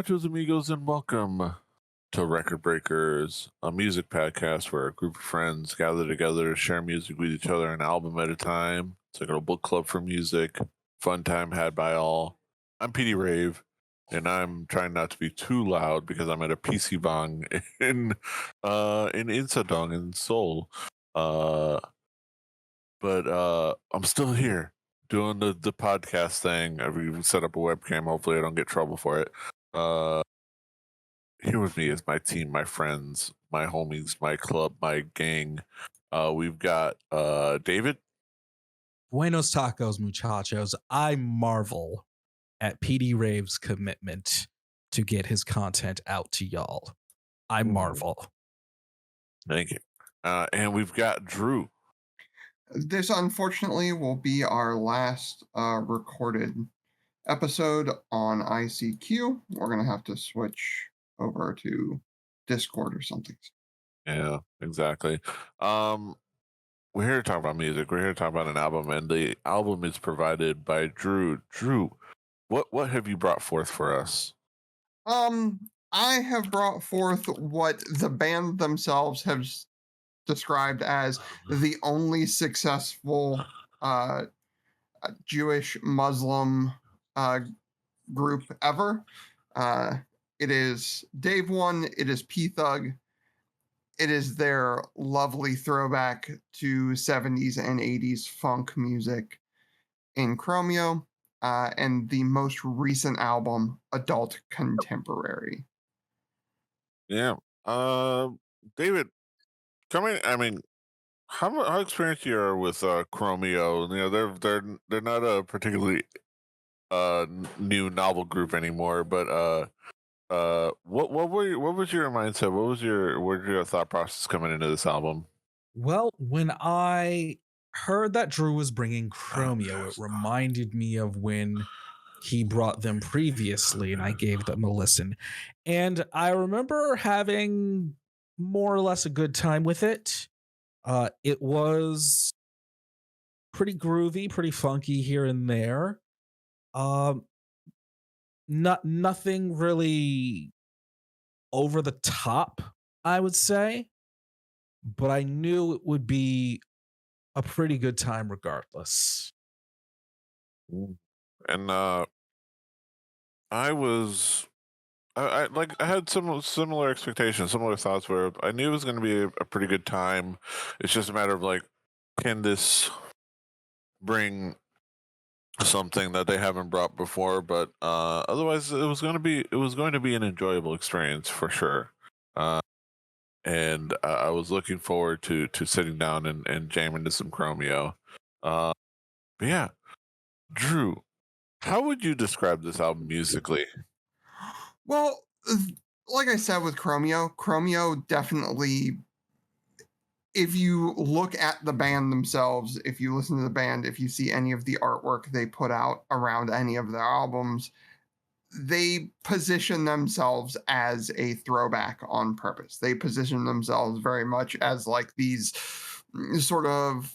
nachos, amigos, and welcome to Record Breakers, a music podcast where a group of friends gather together to share music with each other, an album at a time. It's like a book club for music, fun time had by all. I'm PD Rave, and I'm trying not to be too loud because I'm at a PC Bang in Insadong in Seoul. Uh, but I'm still here doing the podcast thing. I've even set up a webcam. Hopefully, I don't get trouble for it. Uh, Here with me is my team, my friends, my homies, my club, my gang. We've got David. Buenos tacos, muchachos. I marvel at PD Rave's commitment to get his content out to y'all. I marvel. Thank you. And we've got Drew. This unfortunately will be our last recorded episode on ICQ. We're going to have to switch over to Discord or something. Yeah, exactly. We're here to talk about music. We're here to talk about an album, and the album is provided by Drew. Drew, what have you brought forth for us? I have brought forth what the band themselves have described as the only successful Jewish Muslim group ever. It is Dave One, it is P Thug, it is their lovely throwback to 70s and 80s funk music in Chromeo, and the most recent album, Adult Contemporary. Yeah. David, how experienced you are with Chromeo? You know, they're not a particularly new novel group anymore, but what was your mindset? What was your thought process coming into this album? Well, when I heard that Drew was bringing Chromeo, it reminded me of when he brought them previously, and I gave them a listen. And I remember having more or less a good time with it. It was pretty groovy, pretty funky here and there. Um, nothing really over the top, I would say, but I knew it would be a pretty good time regardless. Mm. And I was I had some similar expectations, similar thoughts where I knew it was going to be a pretty good time. It's just a matter of like, can this bring something that they haven't brought before? But otherwise, it was going to be an enjoyable experience for sure. Uh, and I was looking forward to sitting down and jamming to some Chromeo. Uh, but yeah, Drew, how would you describe this album musically? Well, like I said with Chromeo definitely, if you look at the band themselves, if you listen to the band, if you see any of the artwork they put out around any of their albums, they position themselves as a throwback on purpose. They position themselves very much as like these sort of,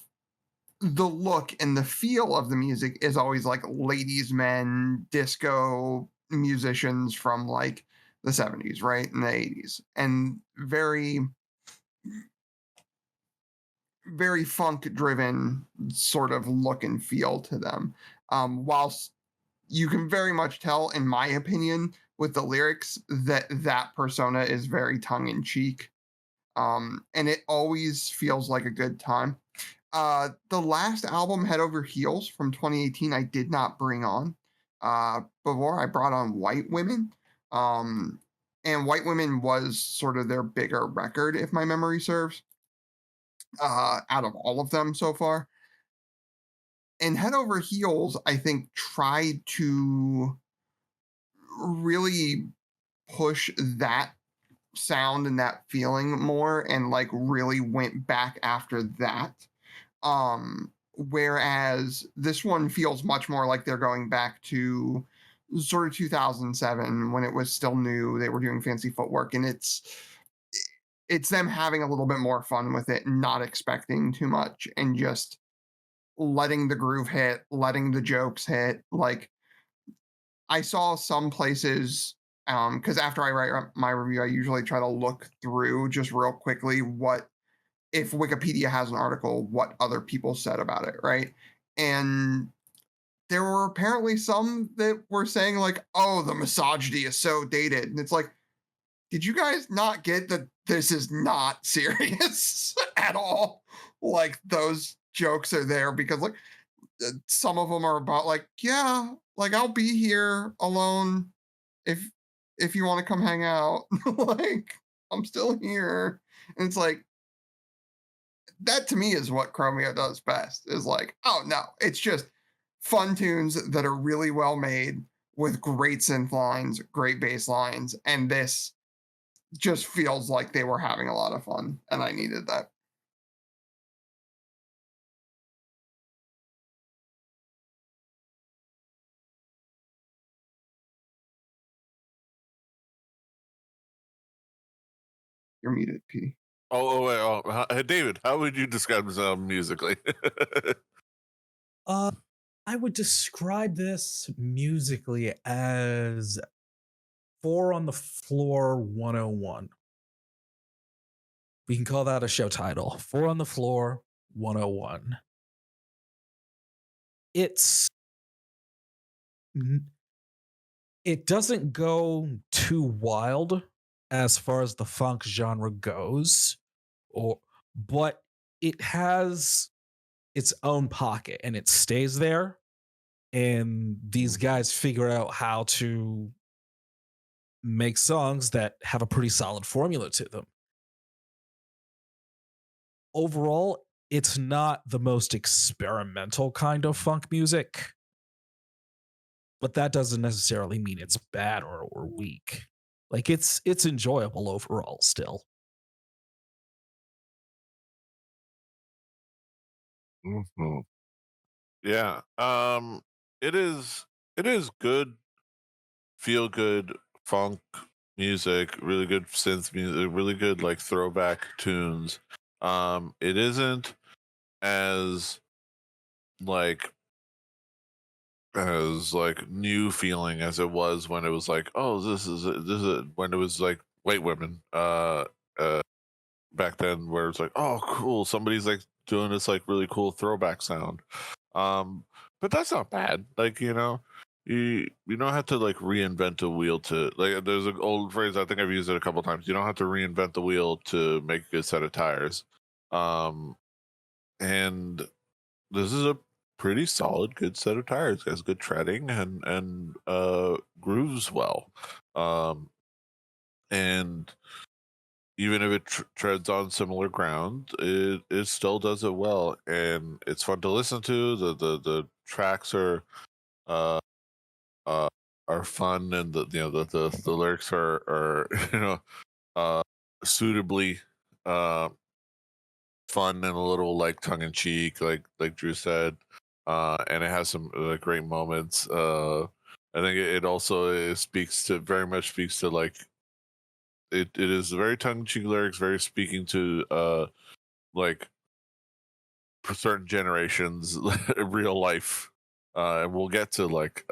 the look and the feel of the music is always like ladies men disco musicians from like the 70s, right? And the 80s. And very funk driven sort of look and feel to them. Whilst you can very much tell, in my opinion, with the lyrics that persona is very tongue in cheek. And it always feels like a good time. The last album, Head Over Heels from 2018, I did not bring on. Before I brought on White Women. And White Women was sort of their bigger record, if my memory serves, out of all of them so far. And Head Over Heels, I think, tried to really push that sound and that feeling more and like really went back after that. Whereas this one feels much more like they're going back to sort of 2007 when it was still new. They were doing fancy footwork, and it's them having a little bit more fun with it, not expecting too much, and just letting the groove hit, letting the jokes hit. Like, I saw some places Because after I write my review, I usually try to look through just real quickly what if Wikipedia has an article, what other people said about it, right? And there were apparently some that were saying like, "Oh, the misogyny is so dated," and it's like, did you guys not get that this is not serious at all? Like those jokes are there because like some of them are about like, yeah, like I'll be here alone if if you want to come hang out. Like I'm still here. And it's like that to me is what Chromeo does best. Is like, oh no, it's just fun tunes that are really well made with great synth lines, great bass lines, and this just feels like they were having a lot of fun, and I needed that. You're muted, P. Wait, hey, David, how would you describe this album musically? Uh, I would describe this musically as Four on the Floor 101. We can call that a show title. Four on the Floor 101. It's it doesn't go too wild as far as the funk genre goes, or but it has its own pocket and it stays there. And these guys figure out how to make songs that have a pretty solid formula to them. Overall, it's not the most experimental kind of funk music, but that doesn't necessarily mean it's bad or weak. Like it's enjoyable overall still. Mhm. Yeah. It is good, feel good funk music, really good synth music, really good like throwback tunes. It isn't as like new feeling as it was when it was like, oh, this is when it was like white women uh back then, where it's like, oh cool, somebody's like doing this like really cool throwback sound. um but that's not bad, like, you don't have to like reinvent the wheel to, like, there's an old phrase, I think I've used it a couple times, you don't have to reinvent the wheel to make a good set of tires. Um and this is a pretty solid, good set of tires. Has good treading and grooves well. And even if it treads on similar ground, it still does it well, and it's fun to listen to. The tracks uh uh are fun, and the lyrics are uh suitably uh fun and a little like tongue in cheek, like Drew said, and it has some great moments. I think it also very much speaks to like it is very tongue in cheek lyrics, very speaking to like for certain generations, real life. And we'll get to like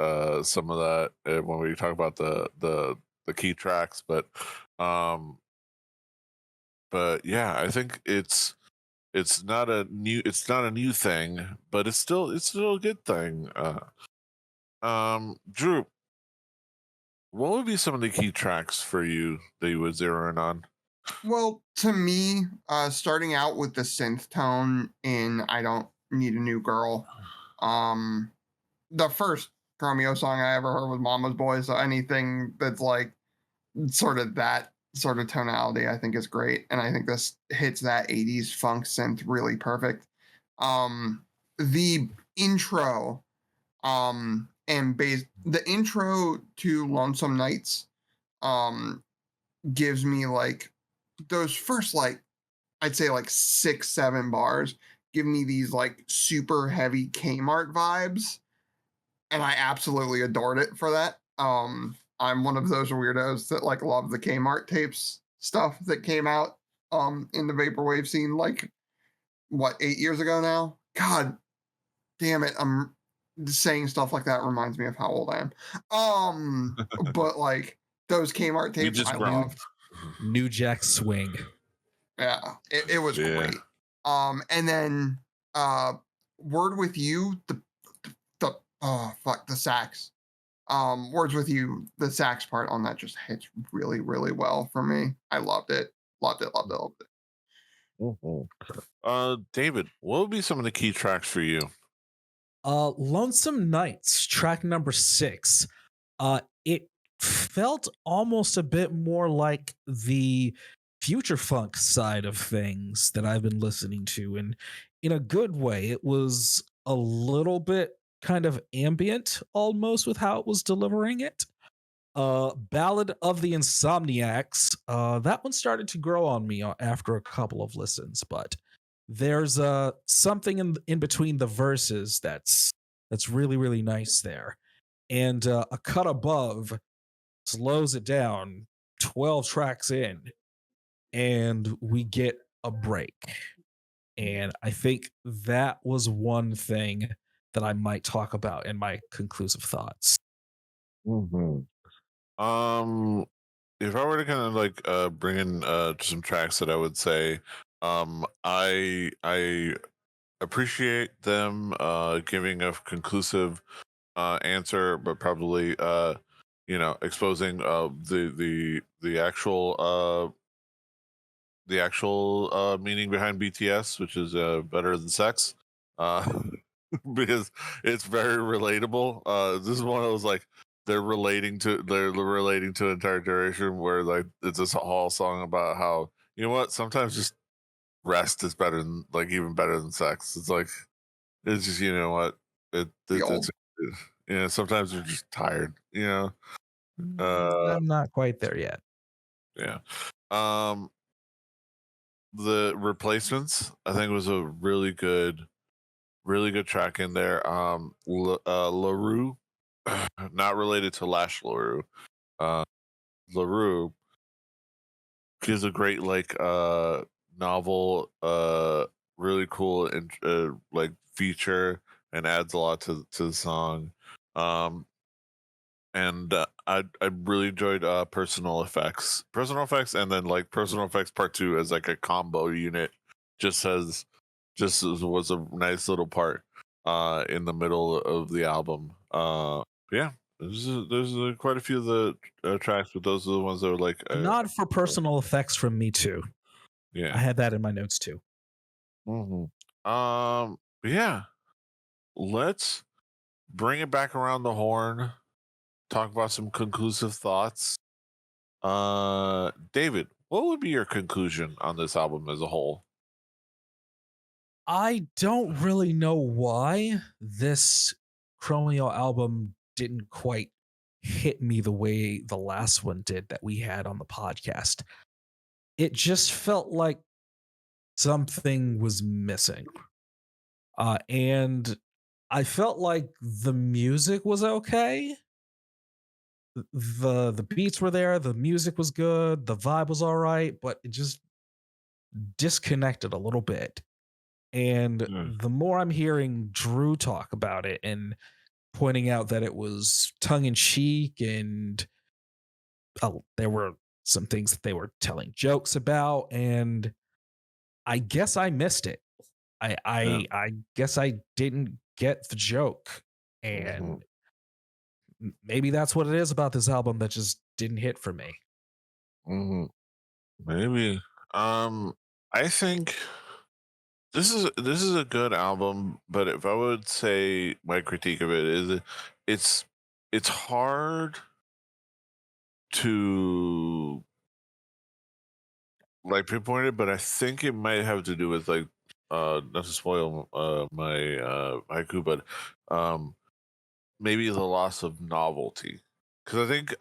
some of that when we talk about the key tracks, um, but yeah, I think it's not a new thing, but it's still a good thing. Drew, what would be some of the key tracks for you that you would zero in on? Well, to me, starting out with the synth tone in "I Don't Need a New Girl," um, the first Chromeo song I ever heard was "Mama's Boy," so anything that's like sort of that sort of tonality, I think is great, and I think this hits that '80s funk synth really perfect. The intro, and the intro to "Lonesome Nights," um, gives me like those first like I'd say like 6, 7 bars give me these like super heavy Kmart vibes, and I absolutely adored it for that. I'm one of those weirdos that like love the Kmart tapes stuff that came out in the vaporwave scene like what 8 years ago now. God damn it, I'm saying stuff like that reminds me of how old I am. But like Those Kmart We tapes just I ground. loved. New Jack Swing. Yeah, it was Yeah. great. And then uh, Word with You, the oh fuck the sax. Words with You, the sax part on that just hits really, really well for me. I loved it. Loved it, loved it, loved it. Mhm. David, what would be some of the key tracks for you? Lonesome Nights, track number 6. It felt almost a bit more like the future funk side of things that I've been listening to, and in a good way. It was a little bit kind of ambient almost with how it was delivering it. Ballad of the Insomniacs, that one started to grow on me after a couple of listens, but there's something in between the verses that's really really nice there. And a cut above slows it down 12 tracks in, and we get a break. And I think that was one thing that I might talk about in my conclusive thoughts. Mhm. Um, if I were to kind of like bring in some tracks that I would say, I appreciate them giving a conclusive answer, but probably exposing the actual meaning behind BTS, which is better than sex, uh, because it's very relatable. This is one of those like they're relating to an entire generation where like it's this whole song about how you know what sometimes just rest is better than like even better than sex. It's like it's just you know what it's Feel you know sometimes you're just tired. You know, uh, I'm not quite there yet. yeah. Um, the replacements I think was a really good track in there. LaRue, not related to Lash LaRue. Uh, LaRue gives a great like novel, really cool and like feature and adds a lot to the song. Um, and I really enjoyed personal effects, and then like personal effects part two as like a combo unit. Just as was a nice little part in the middle of the album. Yeah, there's quite a few of the tracks, but those are the ones that were like A nod for personal effects from me too. I yeah. had that in my notes too. hmm but yeah, let's bring it back around the horn. Talk about some conclusive thoughts. David, what would be your conclusion on this album as a whole? I don't really know why this Chromeo album didn't quite hit me the way the last one did that we had on the podcast. It just felt like something was missing. And I felt like the music was okay. The beats were there, the music was good, the vibe was all right, but it just disconnected a little bit. And Mm, the more I'm hearing Drew talk about it and pointing out that it was tongue in cheek and there were some things that they were telling jokes about, and I guess I missed it. I yeah. I guess I didn't get the joke, hmm and maybe that's what it is about this album that just didn't hit for me. hmm Maybe. Um, I think this is a good album, but if I would say my critique of it is it's it's hard to like pinpoint it, but I think it might have to do with like not to spoil my haiku, but um maybe the loss of novelty because I think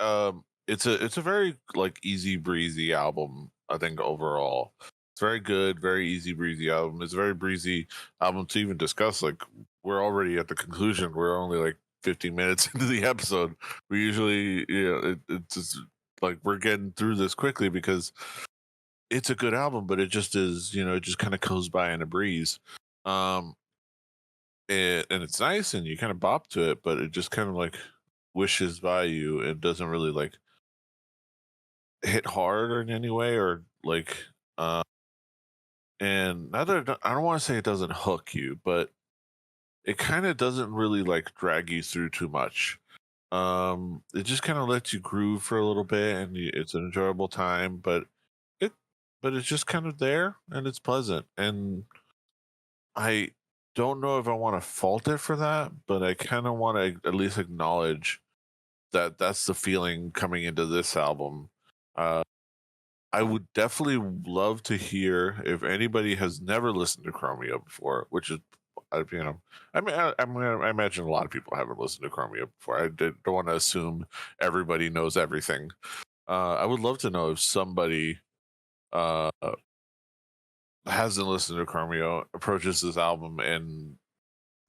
it's a very like easy breezy album. I think overall it's very good, very easy breezy album. It's a very breezy album to even discuss. Like we're already at the conclusion. We're only like 15 minutes into the episode. We usually it's just like we're getting through this quickly because it's a good album, but it just is it just kind of goes by in a breeze. Um, and it's nice and you kind of bop to it, but it just kind of like wishes by you. It doesn't really like hit hard or in any way, or like, uh, and not that I don't want to say it doesn't hook you, but it kind of doesn't really like drag you through too much. It just kind of lets you groove for a little bit, and it's an enjoyable time. It, but it's just kind of there, and it's pleasant, and I don't know if I want to fault it for that, but I kind of want to at least acknowledge that that's the feeling coming into this album. Uh, I would definitely love to hear if anybody has never listened to Chromeo before, which is, you know, I imagine a lot of people haven't listened to Chromeo before. Don't want to assume everybody knows everything. I would love to know if somebody uh, hasn't listened to Chromeo approaches this album and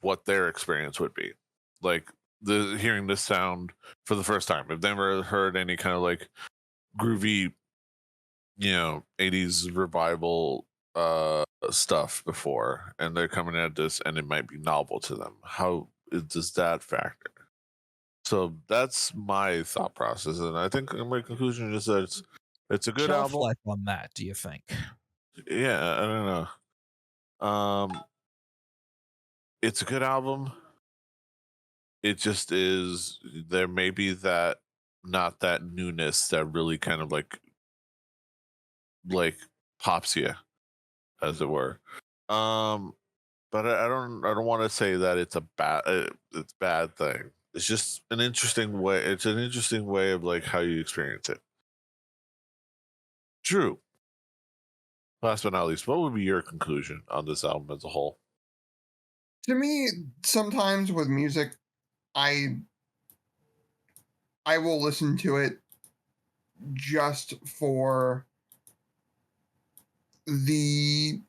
what their experience would be. Like the hearing this sound for the first time. I've never heard any kind of like groovy, 80s revival stuff before, and they're coming at this and it might be novel to them. Does that factor? So that's my thought process, and I think my conclusion is that it's a good Shelf album. life on that, do you think? Yeah, I don't know. It's a good album. It just is, there may be that, not that newness that really kind of like pops you, as it were. Um, but I don't want to say that it's bad thing. It's just an interesting way. It's an interesting way of like how you experience it. True. Last but not least, what would be your conclusion on this album as a whole? To me, sometimes with music, I I will listen to it just for the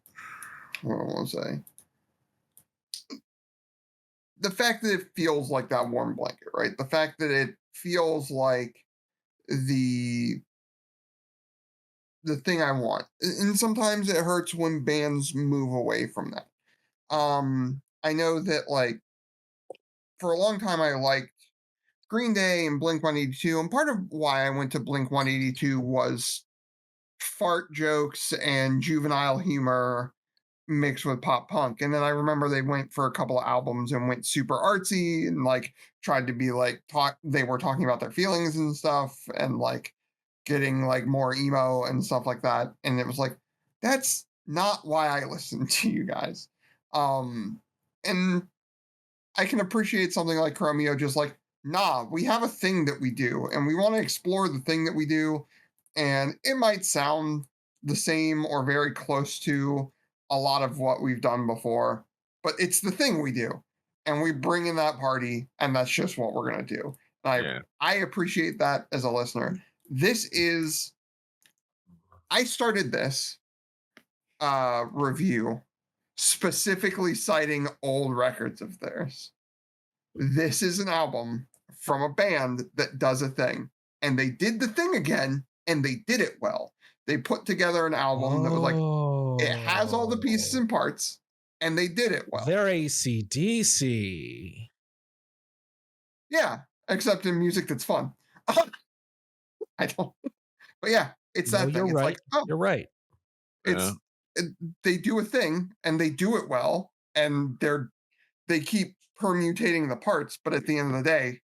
what I want to say, the fact that it feels like that warm blanket, right? The fact that it feels like the the thing I want. And sometimes it hurts when bands move away from that. I know that like for a long time I liked Green Day and Blink 182, and part of why I went to Blink 182 was fart jokes and juvenile humor mixed with pop punk. And then I remember they went for a couple of albums and went super artsy and like tried to be like they were talking about their feelings and stuff and like getting like more emo and stuff like that. And it was like, that's not why I listen to you guys. And I can appreciate something like Chromeo just like, nah, we have a thing that we do and we want to explore the thing that we do. And it might sound the same or very close to a lot of what we've done before, but it's the thing we do. And we bring in that party, and that's just what we're gonna do. And Yeah. I appreciate that as a listener. This is I started this review specifically citing old records of theirs. This is an album from a band that does a thing. And they did the thing again, and they did it well. They put together an album that was like, it has all the pieces Oh, and parts, and they did it well. they're AC/DC. Yeah, except in music that's fun. I don't, but yeah, it's No, that you're thing. It's like, right. oh, You're right. Yeah. it's, they do a thing and they do it well, and they keep permutating the parts, but at the end of the day,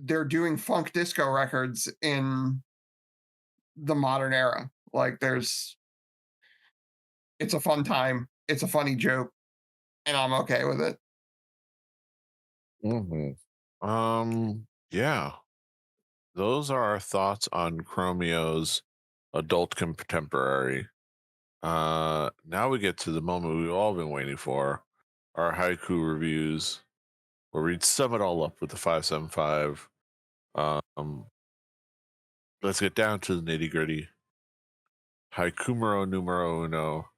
they're doing funk disco records in the modern era. Like it's a fun time, it's a funny joke, and I'm okay with it. Yeah. Those are our thoughts on Chromeo's adult contemporary. Now we get to the moment we've all been waiting for, our haiku reviews, where we sum it all up with the 575. Um, let's get down to the nitty gritty. Haikumero numero uno.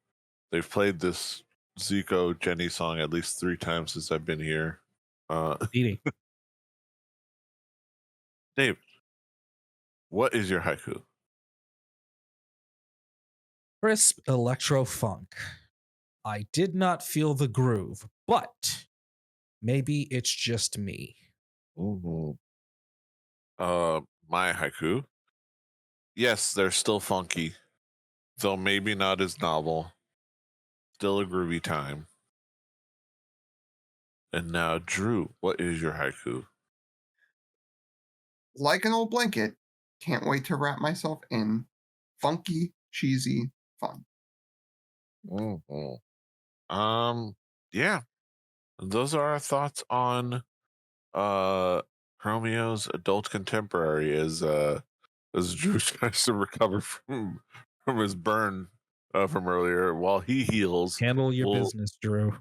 They've played this Zico Jenny song at least 3 times since I've been here. Beating. Dave, what is your haiku? Crisp electro-funk. I did not feel the groove, but maybe it's just me. Ooh. My haiku. yes, they're still funky, though maybe not as novel. Still a groovy time. And now, Drew, what is your haiku? Like an old blanket, can't wait to wrap myself in funky, cheesy fun. Mhm. Yeah, those are our thoughts on Chromeo's adult contemporary as Drew tries to recover from his burn from earlier while he heals. Handle your we'll business, Drew.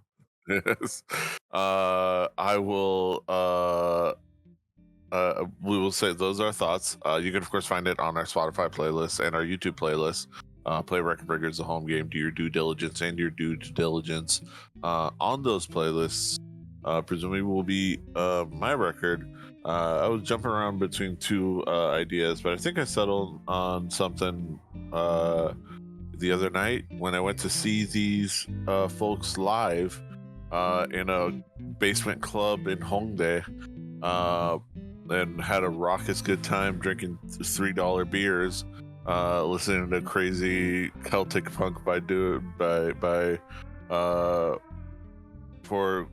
yes. I will we will say those are our thoughts. You can of course find it on our Spotify playlist and our YouTube playlist. Play Record Breakers, the home game. Do your due diligence and your due diligence on those playlists. Presumably will be my record. I was jumping around between two ideas, but I think I settled on something the other night when I went to see these folks live in a basement club in Hongdae. And had a raucous good time drinking $3 beers, listening to crazy Celtic punk by for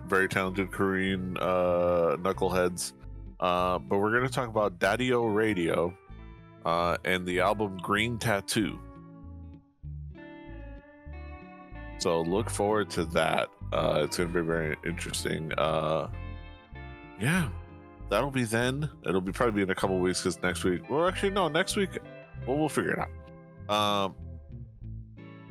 very talented Korean knuckleheads. But we're gonna talk about Daddy-O Radio and the album Green Tattoo. So look forward to that. It's gonna be very interesting. Yeah, that'll be then. It'll be probably in a couple weeks because next week. Well, actually, no, next week. Well, we'll figure it out.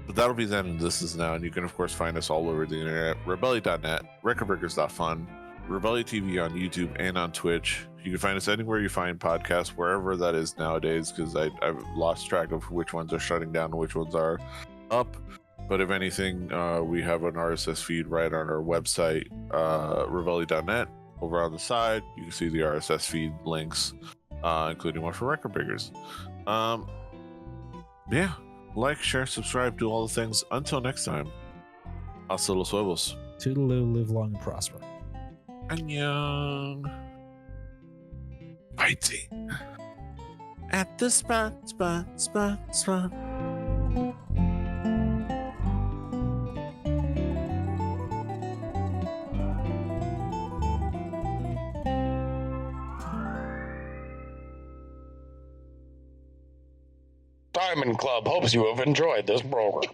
But that'll be then. And this is now. And you can, of course, find us all over the internet. Rebelli.net, recordbreakers.fun, Rebelli TV on YouTube and on Twitch. You can find us anywhere you find podcasts, wherever that is nowadays, because I've lost track of which ones are shutting down and which ones are up. But if anything, we have an RSS feed right on our website, rebelli.net. Over on the side, you can see the RSS feed links, including one for Record Breakers. Yeah, like, share, subscribe, do all the things. Until next time, hasta los huevos. Toodaloo, live long and prosper. Annyeong. Fighting at the spot. Diamond Club hopes you have enjoyed this program.